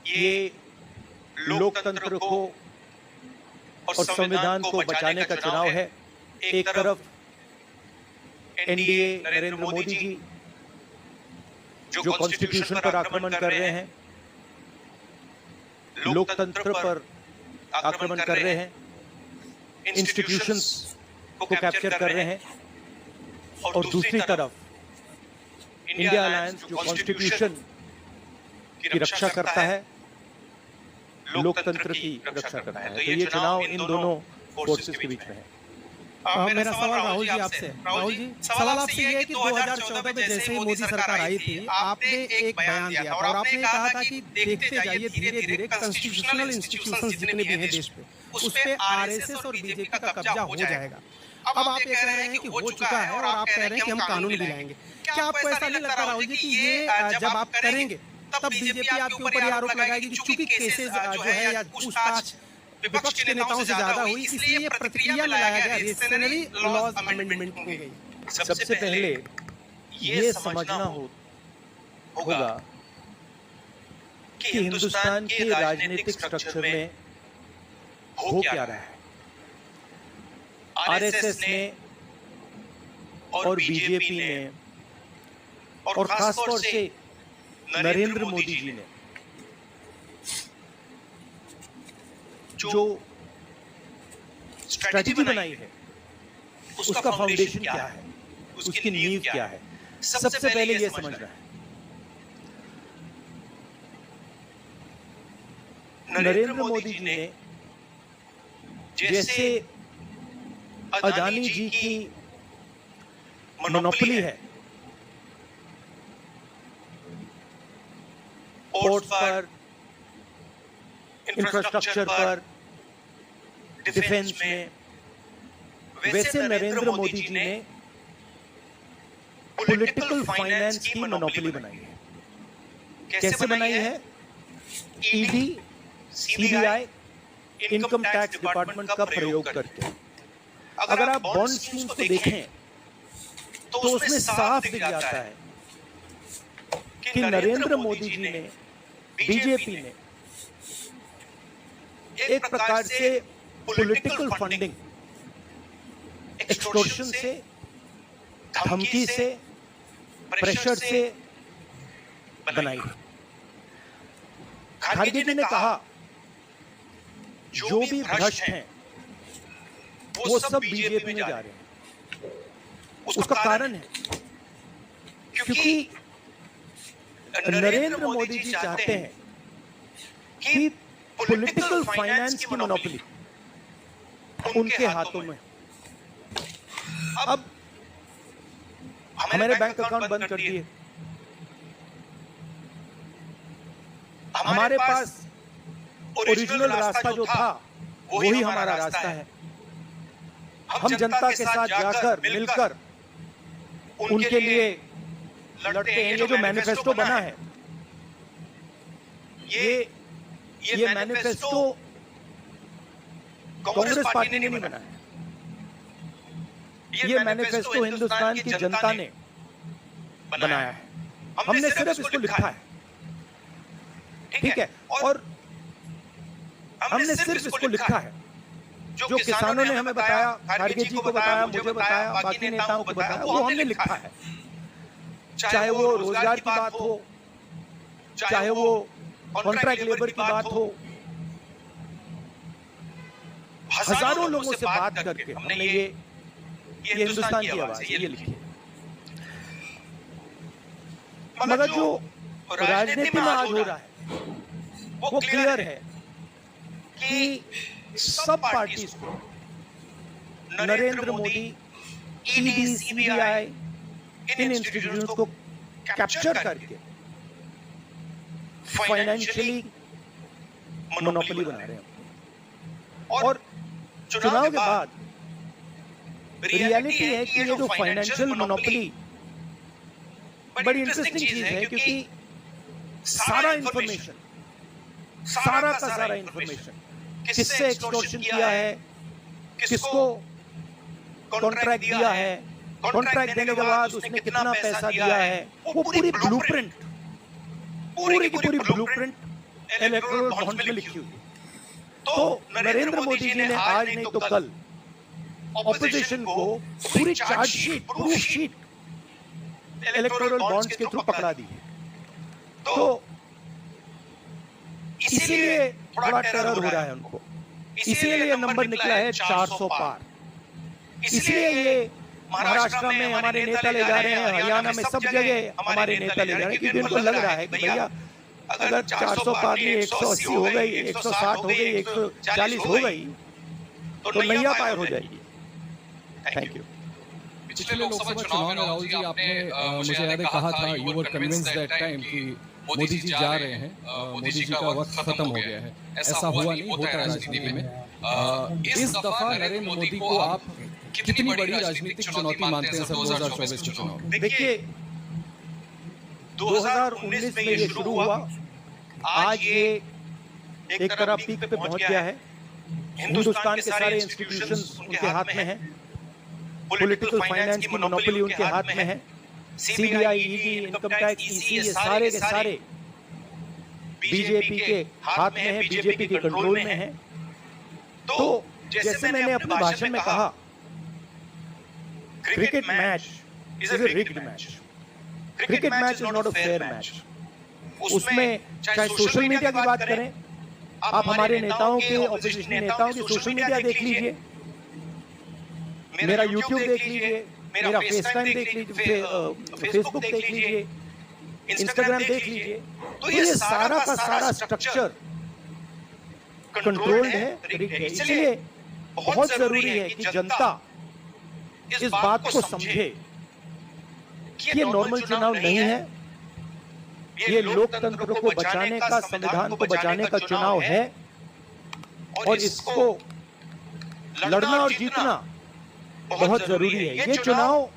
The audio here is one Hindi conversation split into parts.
ये लोकतंत्र को और संविधान को बचाने का चुनाव है। एक तरफ एनडीए नरेंद्र मोदी जी जो कॉन्स्टिट्यूशन पर आक्रमण कर रहे हैं, लोकतंत्र पर आक्रमण कर रहे हैं, इंस्टीट्यूशंस को कैप्चर कर रहे हैं, और दूसरी तरफ इंडिया अलायंस जो कॉन्स्टिट्यूशन की रक्षा करता है, लोकतंत्र की रक्षा करता है। तो ये चुनाव इन दोनों फोर्सेस के बीच में है। मेरा सवाल राहुल जी आपसे। राहुल जी, सवाल आपसे ये है कि 2014 में जैसे ही मोदी सरकार आई थी, आपने एक बयान दिया था और आपने कहा था कि देखते जाइए धीरे धीरे कॉन्स्टिट्यूशनल इंस्टीट्यूशंस जितने भी हैं देश पे, उस पे आरएसएस और बीजेपी का कब्जा हो जाएगा। अब आप ये कह रहे हैं कि हो चुका है और आप कह रहे हैं कि हम कानून भी लाएंगे। क्या आपको ऐसा नहीं लगता राहुल जी कि ये जब आप करेंगे तब बीजेपी आपके ऊपर ये आरोप लगाएगी कि चूंकि केसेस जो है या पूछताछ विपक्ष के नेताओं से ज्यादा हुई, इसलिए ये प्रक्रिया में लाया गया, रिसेशनरी लॉज अमेंडमेंट की गई। सबसे पहले ये समझना होगा कि हिंदुस्तान के राजनीतिक स्ट्रक्चर में हो क्या रहा है। आरएसएस ने और बीजेपी ने और खासतौर से नरेंद्र मोदी जी ने जो स्ट्रेटजी बनाई है, उसका फाउंडेशन क्या है, उसकी नींव क्या है, सबसे पहले ये समझना है। नरेंद्र मोदी जी ने जैसे अदानी जी की मोनोपोली है पोर्ट पर, इंफ्रास्ट्रक्चर पर, डिफेंस में, वैसे नरेंद्र मोदी जी ने पॉलिटिकल फाइनेंस की मोनोपोली बनाई है। कैसे बनाई है? ED, CBI, income tax department का प्रयोग करके। अगर आप बॉन्ड स्कीम्स को देखें तो उसमें साफ दिख जाता है कि नरेंद्र मोदी जी ने, बीजेपी ने एक प्रकार से पॉलिटिकल फंडिंग, एक्सटॉर्शन से, धमकी से, प्रेशर से बनाई। खड़गे जी ने कहा जो भी भ्रष्ट हैं वो सब बीजेपी में जा रहे हैं। उसका कारण है क्योंकि नरेंद्र मोदी जी चाहते हैं कि पॉलिटिकल फाइनेंस की मोनोपोली उनके हाथों में। अब हमारे बैंक अकाउंट बंद कर दिए, हमारे पास ओरिजिनल रास्ता जो था वही हमारा रास्ता है। हम जनता के साथ जाकर मिलकर उनके लिए लड़ते हैं। ये जो मैनिफेस्टो बना है, ये मैनिफेस्टो कांग्रेस पार्टी ने नहीं बनाया। ये मैनिफेस्टो हिंदुस्तान की जनता ने बनाया है। हमने सिर्फ इसको लिखा है, ठीक है, और हमने सिर्फ इसको लिखा है। जो किसानों ने हमें बताया, खड़गे जी को बताया, मुझे बताया, बाकी नेताओं को बताया, वो हमने लिखा है। चाहे वो रोजगार की बात हो, चाहे वो कॉन्ट्रैक्ट लेबर की बात हो, हजारों लोगों से बात करके हमने ये हिंदुस्तान की आवाज है, ये लिखी है। मगर जो राजनीति में आज हो रहा है वो क्लियर है कि सब पार्टीज को नरेंद्र मोदी, ईडी, सीबीआई, इन इंस्टीट्यूशंस को कैप्चर करके फाइनेंशियली मोनोपोली बना रहे हैं। और चुनाव के बाद रियलिटी है कि ये जो फाइनेंशियल मोनोपोली बड़ी इंटरेस्टिंग चीज है, क्योंकि सारा इंफॉर्मेशन, सारा का सारा इंफॉर्मेशन, किससे एक्सटॉर्शन किया है, किसको कॉन्ट्रैक्ट दिया है, कॉन्ट्रैक्ट देने के बाद उसने कितना पैसा दिया है, वो पूरी ब्लूप्रिंट, पूरी की पूरी ब्लूप्रिंट इलेक्टोरल बॉन्ड्स में लिखी हुई है। तो नरेंद्र मोदी जी ने आज नहीं तो कल ऑपोजिशन को पूरी chargesheet, proof sheet electoral bonds के थ्रू पकड़ा दी है। तो इसीलिए थोड़ा टेरर हो रहा है उनको, इसीलिए ये नंबर निकला है 400 पार। इसलिए ये महाराष्ट्र में हमारे नेता ले जा रहे हैं, हरियाणा में सब जगह हमारे नेता ले जा रहे हैं, क्योंकि उनको लग रहा है कि भैया अगर 400 पार नहीं 180 हो गई, 160 हो गई, 140 हो गई तो नैया पार हो जाएगी। Thank you. पिछले लोकसभा चुनाव में राहुल जी आपने मुझे याद है कहा था, you were convinced that time कि मोदी जी जा रहे हैं, मोदी जी का वक्त खत्म हो गया है। ऐसा हुआ नहीं, होता है राजनीति में। इस दफा नरेंद्र मोदी को आप कितनी बड़ी राजनीतिक चुनौती मानते हैं सर 2024 के चुनाव में? देखिए 2019 में ये शुरू हुआ, आज ये एक तरह पीक पे पहुंच गया है। हिंदुस्तान के सारे इंस्टीट्यूशंस उनके हाथ में हैं, पॉलिटिकल फाइनेंस की मोनोपोली उनके हाथ में है, CBI, ED, income tax, EC, ये सारे के सारे बीजेपी के हाथ में है, बीजेपी के कंट्रोल में है। तो जैसे मैंने अपने भाषण में कहा, cricket match is a rigged match. Cricket match is not a fair match. उसमें चाहे सोशल मीडिया की बात करें, आप हमारे नेताओं के, ऑपोजिशन नेताओं की सोशल मीडिया देख लीजिए, मेरा यूट्यूब देख लीजिए, मेरा फेस टाइम देख लीजिए, फेसबुक देख लीजिए, इंस्टाग्राम देख लीजिए, तो ये सारा का सारा स्ट्रक्चर कंट्रोल्ड है, रिग्ड है। इसलिए बहुत जरूरी है कि जनता इस बात को समझे कि ये नॉर्मल चुनाव नहीं है, ये लोकतंत्र को बचाने का, संविधान को बचाने का चुनाव है, और इसको लड़ना और जीतना बहुत जरूरी है। ये चुनाव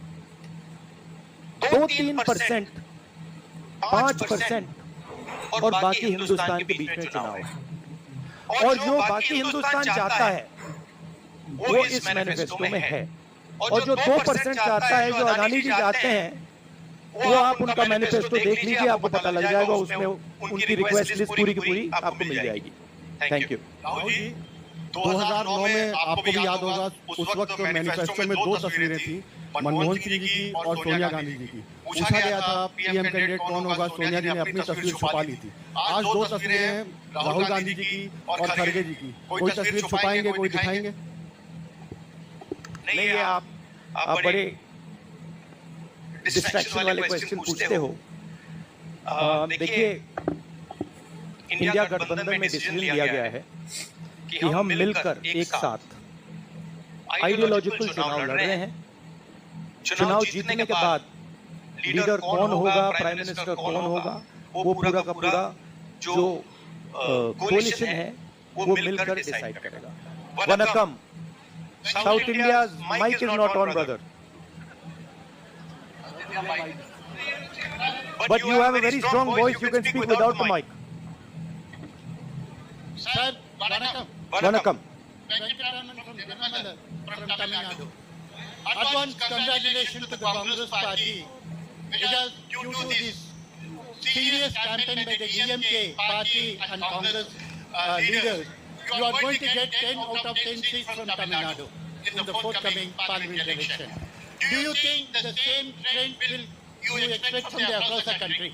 2-3%, 5% और बाकी हिंदुस्तान के बीच में चुनाव है, और जो बाकी हिंदुस्तान चाहता है वो इस मैनिफेस्टो में है, और जो 2% चाहता है, जो अडानी जी चाहते हैं, वो आप उनका मैनिफेस्टो देख लीजिए, आपको पता लग जाएगा, उसमें उनकी रिक्वेस्ट लिस्ट पूरी की पूरी आपको मिल जाएगी। Thank you. राहुल जी 2009 में आपको भी याद होगा, उस वक्त मैनिफेस्टो में 2 तस्वीरें थी, मनमोहन सिंह जी की और सोनिया गांधी जी की। पूछा गया था पीएम कैंडिडेट कौन होगा, सोनिया जी ने अपनी तस्वीर छुपा ली थी। आज 2 तस्वीरें हैं, राहुल गांधी जी की और खड़गे जी की। कोई तस्वीर छुपाएंगे, कोई दिखाएंगे? नहीं, ये आप बड़े डिस्ट्रैक्शन वाले क्वेश्चन पूछते हो। देखिए, इंडिया गठबंधन में डिसीजन लिया गया है कि हम मिलकर एक साथ आइडियोलॉजिकल चुनाव लड़ रहे हैं। चुनाव जीतने के बाद लीडर कौन होगा, प्राइम मिनिस्टर कौन होगा, वो पूरा का पूरा जो कोलिशन है वो मिलकर डिसाइड करेगा। Vanakkam, south India's mic is not on, brother. But you have a very strong voice, you can speak without the mic. Sir, Vanakkam. Vanakkam. Venkataraman from Vinamala from Tamil Nadu. Advance congratulations to the Congress Party because due to this serious campaign by the DMK Party and Congress leaders, you are going to get 10 out of 10 seats from Tamil Nadu in the forthcoming parliament election. Do you think the same trend will you expect from the across the country?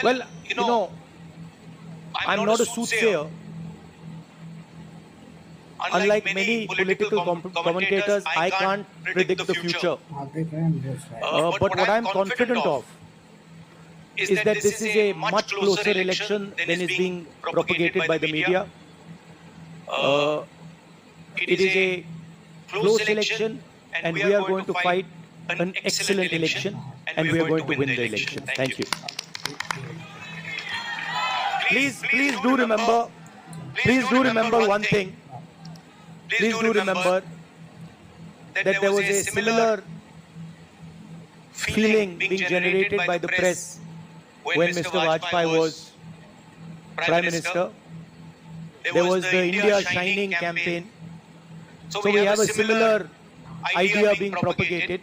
Well, you know, I'm not a soothsayer. Unlike many political commentators, I can't predict the future. But what I'm confident of is that this is a much closer election than is being propagated by the media. It is a close election, and we are going to fight an excellent election, and we are going to win the election. Thank you. Please do remember one thing. Please do remember that there was a similar feeling being generated by the press when Mr. Vajpayee was Prime Minister. There was the India Shining campaign. So we have a similar idea being propagated.